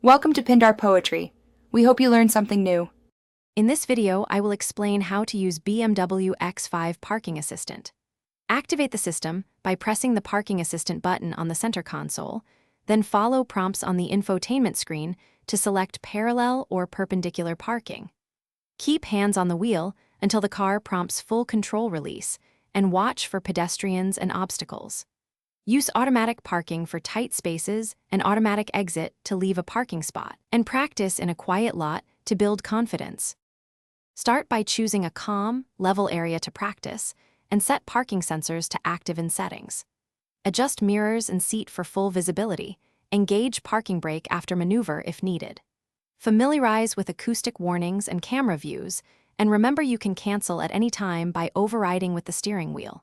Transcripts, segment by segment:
Welcome to Pindar Poetry. We hope you learned something new. In this video, I will explain how to use BMW X5 Parking Assistant. Activate the system by pressing the Parking Assistant button on the center console, then follow prompts on the infotainment screen to select parallel or perpendicular parking. Keep hands on the wheel until the car prompts full control release, and watch for pedestrians and obstacles. Use automatic parking for tight spaces and automatic exit to leave a parking spot, and practice in a quiet lot to build confidence. Start by choosing a calm, level area to practice, and set parking sensors to active in settings. Adjust mirrors and seat for full visibility. Engage parking brake after maneuver if needed. Familiarize with acoustic warnings and camera views, and remember you can cancel at any time by overriding with the steering wheel.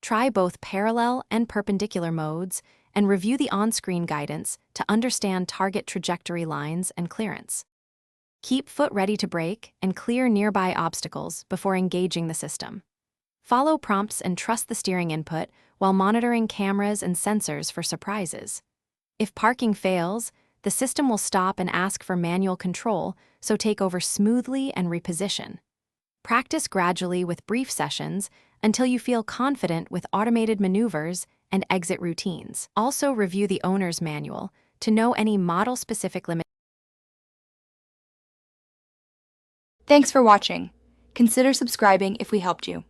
Try both parallel and perpendicular modes and review the on-screen guidance to understand target trajectory lines and clearance. Keep foot ready to brake and clear nearby obstacles before engaging the system. Follow prompts and trust the steering input while monitoring cameras and sensors for surprises. If parking fails, the system will stop and ask for manual control, so take over smoothly and reposition. Practice gradually with brief sessions until you feel confident with automated maneuvers and exit routines. Also review the owner's manual to know any model-specific limits. Thanks for watching. Consider subscribing if we helped you.